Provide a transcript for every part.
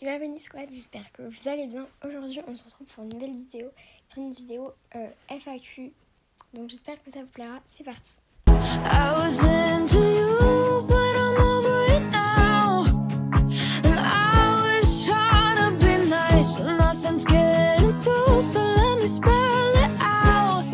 Bienvenue Squad, j'espère que vous allez bien. Aujourd'hui on se retrouve pour une nouvelle vidéo, FAQ. Donc j'espère que ça vous plaira, c'est parti. I was into you, but I'm over it now. And I was trying to be nice, but nothing's getting through, so let me spell it out.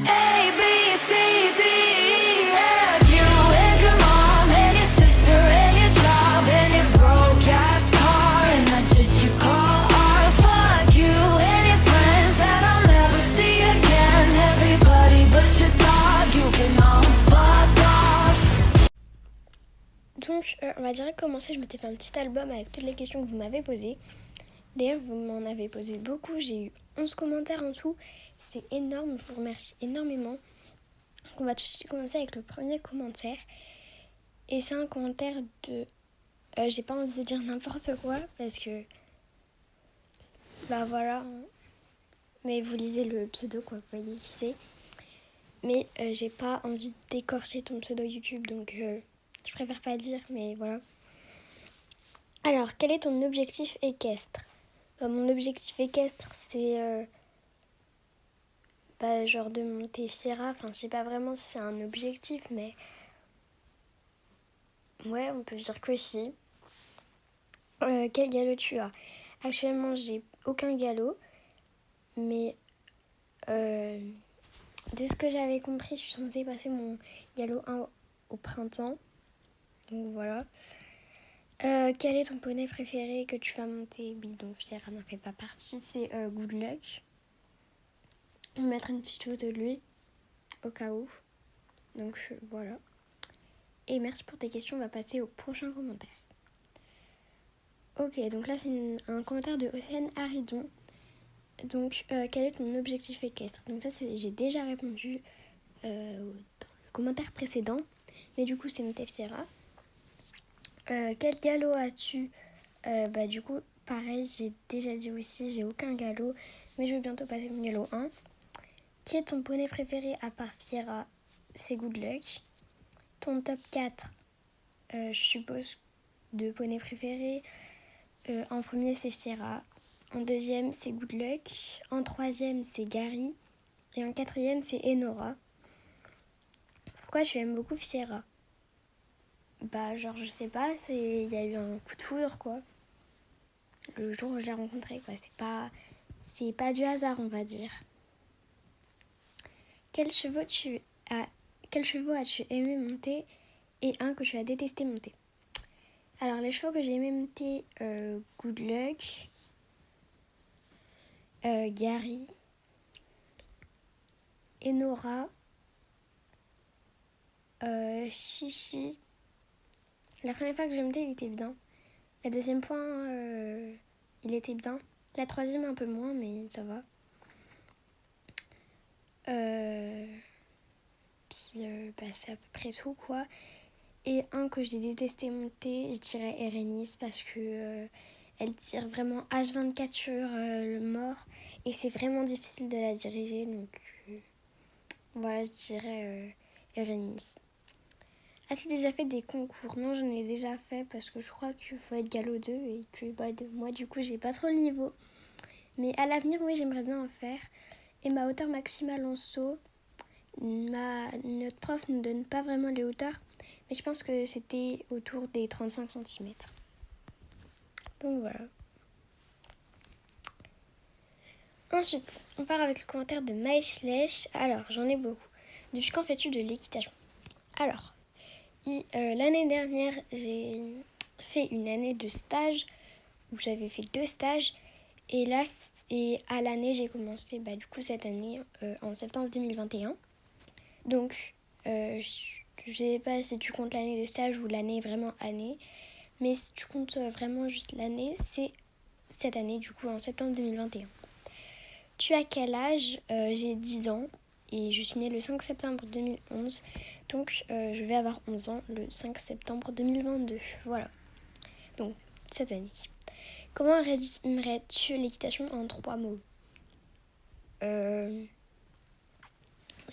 A, B, C, D, E, F. You and your mom and your sister and your job and your broke ass car, and that's what you call art. Fuck you and your friends that I'll never see again. Everybody but your dog, you can all fuck off. Donc on va direct commencer. Je m'étais fait un petit album avec toutes les questions que vous m'avez posées. D'ailleurs vous m'en avez posé beaucoup, j'ai eu 11 commentaires en tout. C'est énorme, je vous remercie énormément. On va tout de suite commencer avec le premier commentaire. Et c'est un commentaire de... j'ai pas envie de dire n'importe quoi parce que... Bah voilà. Mais vous lisez le pseudo quoi, vous voyez qui c'est. Mais j'ai pas envie d'écorcher ton pseudo YouTube, donc je préfère pas dire, mais voilà. Alors, quel est ton objectif équestre ? Mon objectif équestre, c'est... genre de monter Fiera. Enfin, je sais pas vraiment si c'est un objectif, mais... Ouais, on peut dire que si. Quel galop tu as ? Actuellement, j'ai aucun galop, mais... de ce que j'avais compris, je suis censée passer mon galop 1 au printemps. Donc voilà. Quel est ton poney préféré que tu vas monter ? Oui, donc Fiera n'en fait pas partie, c'est Good Luck. On va mettre une petite photo de lui, au cas où. Donc voilà. Et merci pour tes questions, on va passer au prochain commentaire. Ok, donc là c'est un commentaire de Océane Haridon. Donc, quel est ton objectif équestre ? Donc ça, j'ai déjà répondu dans le commentaire précédent. Mais du coup, c'est monter Fiera. Quel galop as-tu ? Du coup, pareil, j'ai déjà dit aussi, j'ai aucun galop. Mais je vais bientôt passer mon galop 1. Qui est ton poney préféré à part Fiera ? C'est Good Luck. Ton top 4, je suppose, de poney préféré. En premier, c'est Fiera. En deuxième, c'est Good Luck. En troisième, c'est Gary. Et en quatrième, c'est Enora. Pourquoi tu aimes beaucoup Fiera ? Je sais pas, il y a eu un coup de foudre, quoi. Le jour où j'ai rencontré, quoi. C'est pas du hasard, on va dire. Quels chevaux as-tu aimé monter et un que tu as détesté monter ? Alors, les chevaux que j'ai aimé monter, Good Luck, Gary, Enora, Chichi. La première fois que j'ai monté, il était bien. La deuxième fois, il était bien. La troisième, un peu moins, mais ça va. C'est à peu près tout, quoi. Et un que j'ai détesté monter, je dirais Erenis, parce que elle tire vraiment H24 sur le mort. Et c'est vraiment difficile de la diriger, donc voilà, je dirais Erenis. As-tu déjà fait des concours ? Non, j'en ai déjà fait parce que je crois qu'il faut être galop 2 et que moi du coup j'ai pas trop le niveau. Mais à l'avenir, oui, j'aimerais bien en faire. Et ma hauteur maximale en saut, notre prof ne nous donne pas vraiment les hauteurs, mais je pense que c'était autour des 35 cm. Donc voilà. Ensuite, on part avec le commentaire de Maïch Lèche. Alors, j'en ai beaucoup. Depuis quand fais-tu de l'équitation ? Alors, l'année dernière, j'ai fait une année de stage où j'avais fait 2 stages. Et là, à l'année, j'ai commencé du coup cette année en septembre 2021. Donc, je sais pas si tu comptes l'année de stage ou l'année vraiment année. Mais si tu comptes vraiment juste l'année, c'est cette année du coup en septembre 2021. Tu as quel âge ? J'ai 10 ans. Et je suis née le 5 septembre 2011, donc je vais avoir 11 ans le 5 septembre 2022. Voilà, donc cette année. Comment résumerais-tu l'équitation en 3 mots ? Je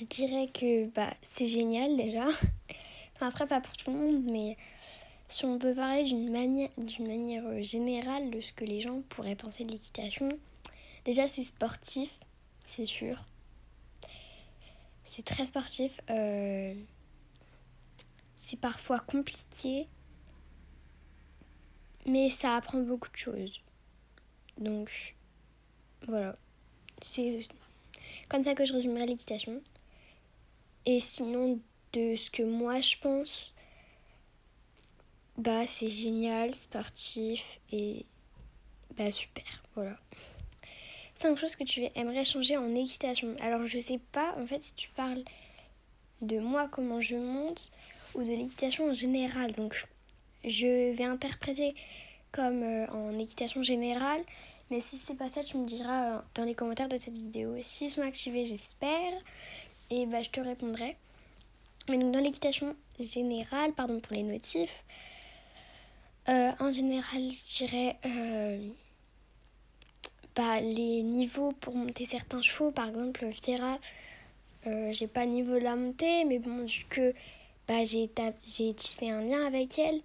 dirais que c'est génial déjà. Enfin après pas pour tout le monde, mais Si on peut parler d'une manière générale de ce que les gens pourraient penser de l'équitation, déjà c'est sportif, c'est sûr. C'est très sportif. C'est parfois compliqué, mais ça apprend beaucoup de choses. Donc voilà, c'est comme ça que je résumerai l'équitation. Et sinon, de ce que moi je pense, c'est génial, sportif et super, voilà. 5 choses que tu aimerais changer en équitation. Alors je sais pas en fait si tu parles de moi, comment je monte, ou de l'équitation en général. Donc je vais interpréter comme en équitation générale, mais si c'est pas ça, tu me diras dans les commentaires de cette vidéo. S'ils sont activés, j'espère, et je te répondrai. Mais donc dans l'équitation générale, pardon pour les notifs, en général, je dirais les niveaux pour monter certains chevaux. Par exemple, Fiera, j'ai pas niveau de la monter, mais bon, vu que j'ai tissé un lien avec elle,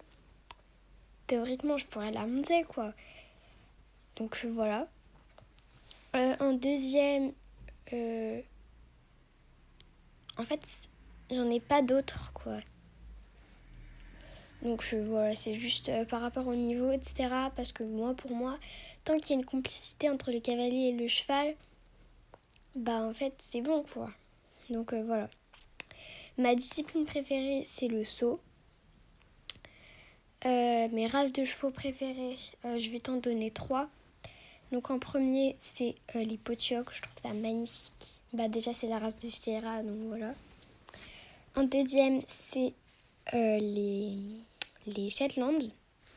théoriquement, je pourrais la monter, quoi. Donc voilà. En deuxième, en fait, j'en ai pas d'autres, quoi. Donc voilà, c'est juste par rapport au niveau, etc. Parce que pour moi, tant qu'il y a une complicité entre le cavalier et le cheval, en fait, c'est bon, quoi. Donc voilà. Ma discipline préférée, c'est le saut. Mes races de chevaux préférées, je vais t'en donner 3. Donc en premier, c'est les potiocs, je trouve ça magnifique. Déjà, c'est la race de Fiera, donc voilà. En deuxième, c'est les Shetland,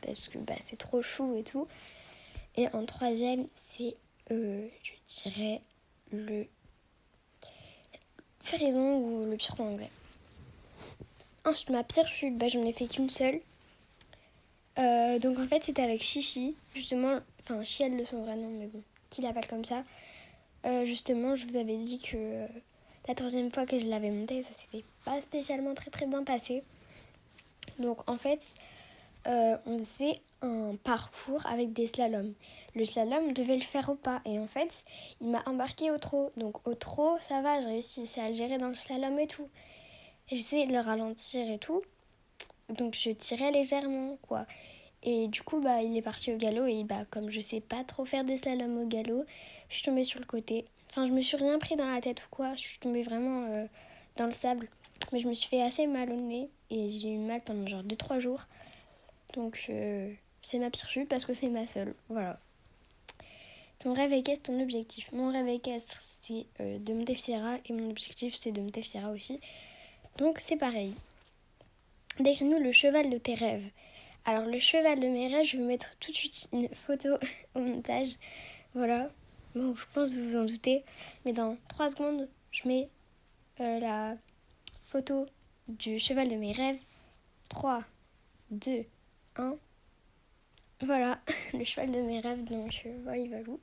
parce que c'est trop chou et tout. Et en troisième, c'est, je dirais, le Féraison ou le Pur anglais. Ensuite, ma pire chute, j'en ai fait qu'une seule. Donc en fait, c'était avec Chichi, justement, enfin Chiel de son vrai nom, mais bon, qui l'appelle comme ça. Justement, je vous avais dit que la troisième fois que je l'avais montée, ça s'était pas spécialement très très bien passé. Donc en fait, on faisait un parcours avec des slaloms. Le slalom devait le faire au pas. Et en fait, il m'a embarqué au trot. Donc au trot, ça va, je réussis à le gérer dans le slalom et tout. J'essayais de le ralentir et tout. Donc je tirais légèrement, quoi. Et du coup, il est parti au galop. Et comme je sais pas trop faire de slalom au galop, je suis tombée sur le côté. Enfin, je me suis rien pris dans la tête ou quoi. Je suis tombée vraiment dans le sable. Mais je me suis fait assez mal au nez. Et j'ai eu mal pendant genre 2-3 jours. Donc c'est ma pire chute parce que c'est ma seule. Voilà. Ton rêve équestre, ton objectif. Mon rêve équestre, c'est de monter Fiera. Et mon objectif, c'est de monter Fiera aussi. Donc c'est pareil. Décris-nous le cheval de tes rêves. Alors le cheval de mes rêves, je vais mettre tout de suite une photo au montage. Voilà. Bon, je pense que vous vous en doutez. Mais dans 3 secondes, je mets la photo du cheval de mes rêves. 3, 2, 1. Voilà, le cheval de mes rêves, donc voilà, il va où.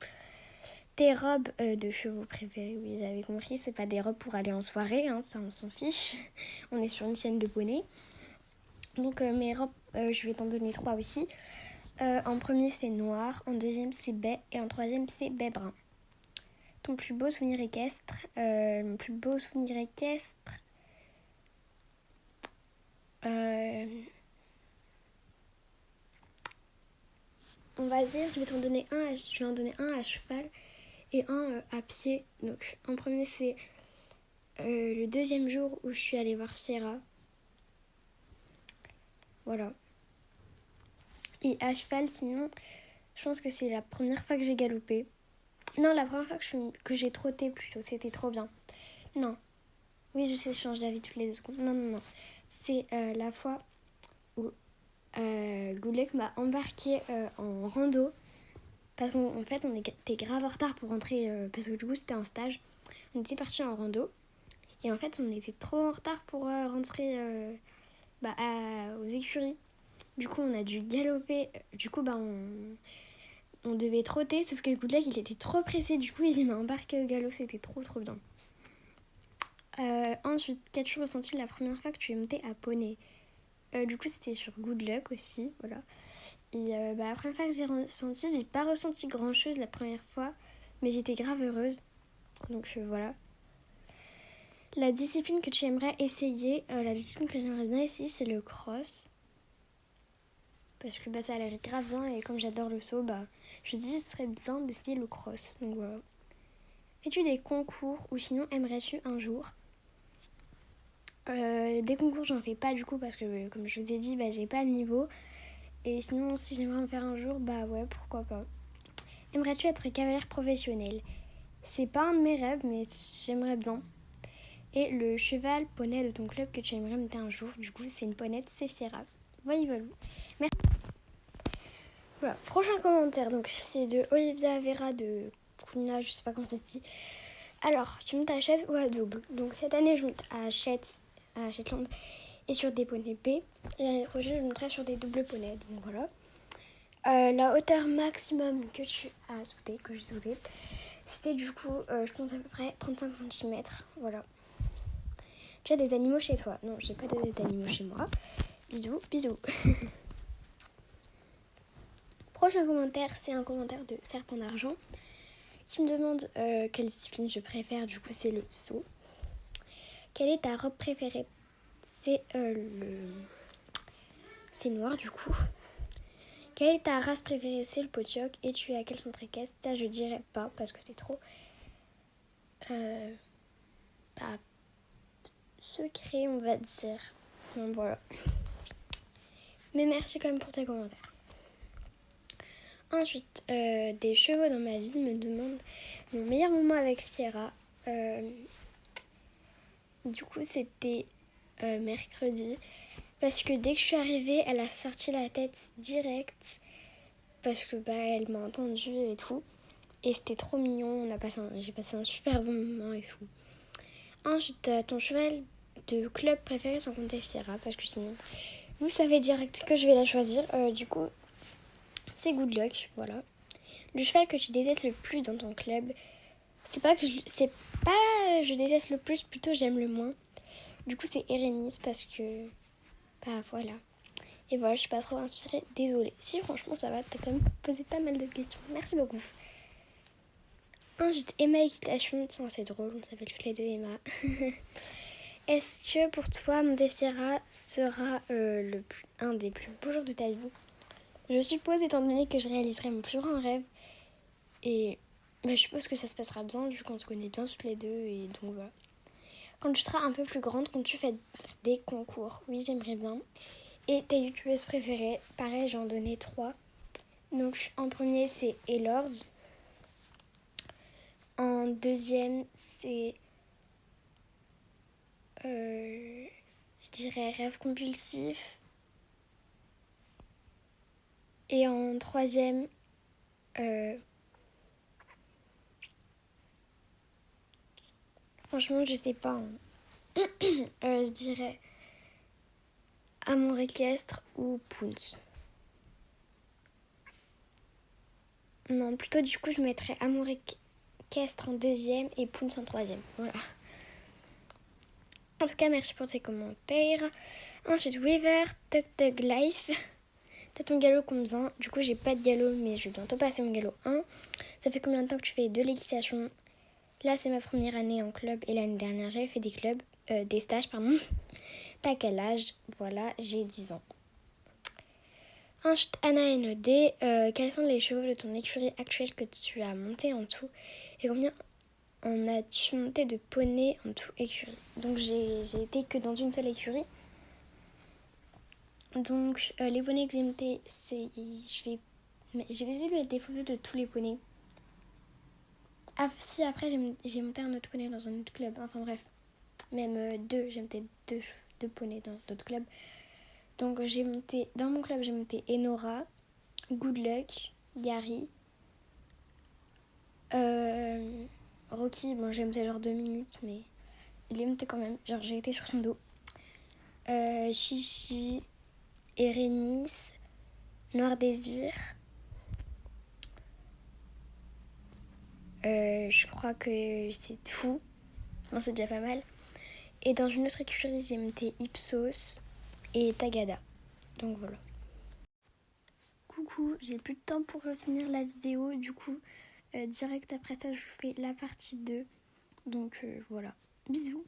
Tes robes de chevaux préférées, oui, j'avais compris, c'est pas des robes pour aller en soirée, ça on s'en fiche. On est sur une chaîne de poney. Donc mes robes, je vais t'en donner 3 aussi. En premier, c'est noir, en deuxième, c'est baie, et en troisième, c'est baie brun. Ton plus beau souvenir équestre, mon plus beau souvenir équestre, on va dire, je vais en donner un à cheval et un à pied. Donc en premier, c'est le deuxième jour où je suis allée voir Fiera. Voilà. Et à cheval, sinon, je pense que c'est la première fois que j'ai galopé. Non, la première fois que j'ai trotté plutôt, c'était trop bien. Non. Oui, je sais, je change d'avis toutes les 2 secondes. Non. C'est la fois où Goulek m'a embarqué en rando. Parce qu'en fait, on était grave en retard pour rentrer, parce que du coup, c'était un stage. On était partis en rando. Et en fait, on était trop en retard pour rentrer aux écuries. Du coup, on a dû galoper. Du coup, on devait trotter, sauf que Goodluck, il était trop pressé. Du coup, il m'a embarqué au galop. C'était trop bien. Ensuite, qu'as-tu ressenti la première fois que tu es montée à poney ? Du coup, c'était sur Good Luck aussi, voilà. Et la première fois que j'ai pas ressenti grand-chose la première fois, mais j'étais grave heureuse. Donc voilà. La discipline que tu aimerais essayer, la discipline que j'aimerais bien essayer, c'est le cross. Parce que ça a l'air grave bien et comme j'adore le saut, je dis ce serait bien d'essayer le cross. Donc voilà. Fais-tu des concours ou sinon aimerais-tu un jour Des concours, j'en fais pas du coup parce que comme je vous ai dit, j'ai pas le niveau. Et sinon, si j'aimerais en faire un jour, ouais, pourquoi pas. Aimerais-tu être cavalière professionnelle? C'est pas un de mes rêves, mais j'aimerais bien. Et le cheval poney de ton club que tu aimerais monter un jour, du coup, c'est une ponette, c'est Fiera. Voilà. Merci. Voilà, prochain commentaire, donc c'est de Olivia Vera de Kuna, je sais pas comment ça se dit. Alors, tu montes à chaise ou à double? Donc cette année, je monte à Shetland et sur des poneys B. Et l'année prochaine, je monterai sur des doubles poneys, donc voilà. La hauteur maximum que tu as sauté, que j'ai sauté, c'était du coup, je pense à peu près 35 cm. Voilà. Tu as des animaux chez toi? Non, j'ai pas d'animaux chez moi. Bisous, bisous. Prochain commentaire, c'est un commentaire de Serpent d'Argent qui me demande quelle discipline je préfère. Du coup, c'est le saut. Quelle est ta robe préférée? C'est noir du coup. Quelle est ta race préférée? C'est le potioc. Et tu es à quel centre équestre? Ça, je dirais pas parce que c'est trop secret, on va dire. Donc voilà. Mais merci quand même pour tes commentaires. Ensuite, des chevaux dans ma vie me demandent mon meilleur moment avec Fiera. Du coup, c'était mercredi. Parce que dès que je suis arrivée, elle a sorti la tête direct. Parce que elle m'a entendue et tout. Et c'était trop mignon. J'ai passé un super bon moment et tout. Ensuite, ton cheval de club préféré sans compter Fiera. Parce que sinon, vous savez direct que je vais la choisir. Du coup, c'est Good Luck. Voilà. Le cheval que tu détestes le plus dans ton club, je déteste le plus, plutôt j'aime le moins. Du coup, c'est Erénis parce que voilà. Et voilà, je suis pas trop inspirée, désolée. Si franchement ça va, t'as quand même posé pas mal de questions. Merci beaucoup. Ensuite, Emma Excitation, tiens c'est drôle, on s'appelle toutes les deux Emma. Est-ce que pour toi, Montefsira sera un des plus beaux jours de ta vie? Je suppose, étant donné que je réaliserai mon plus grand rêve. Et je suppose que ça se passera bien vu qu'on se connaît bien toutes les deux. Et donc voilà. Quand tu seras un peu plus grande, quand tu fais des concours, oui j'aimerais bien. Et tes youtubeuses préférées, pareil j'en donnais 3. Donc en premier c'est Elors. En deuxième c'est je dirais Rêve compulsif. Et en troisième franchement je sais pas. Je dirais Amour équestre ou Pounce. Non, plutôt du coup je mettrais Amour équestre en deuxième et Pounce en troisième. Voilà. En tout cas, merci pour tes commentaires. Ensuite, Weaver, Tug Tug Life. T'as ton galop combien? Du coup, j'ai pas de galop, mais je vais bientôt passer mon galop 1. Ça fait combien de temps que tu fais de l'équitation? Là, c'est ma première année en club et l'année dernière, j'avais fait des stages, pardon. T'as quel âge? Voilà, j'ai 10 ans. Ensuite, Anna NED, quels sont les chevaux de ton écurie actuelle que tu as monté en tout? Et combien en as-tu monté de poney en tout écurie? Donc, j'ai été que dans une seule écurie. Donc, les poneys que j'ai montés, je vais essayer de mettre des photos de tous les poneys. Ah, si, après, j'ai monté un autre poney dans un autre club. Enfin, bref. Même j'ai monté deux poneys dans d'autres clubs. Donc, dans mon club, j'ai monté Enora, Good Luck, Gary, Rocky. Bon, j'ai monté genre 2 minutes, mais il est monté quand même. Genre, j'ai été sur son dos. Chichi, Erénis, Noir Désir. Je crois que c'est tout. Non, c'est déjà pas mal. Et dans une autre écurie, j'ai monté Ipsos, et Tagada. Donc voilà. Coucou, j'ai plus de temps pour refinir la vidéo, du coup direct après ça je vous fais la partie 2. Donc voilà, bisous.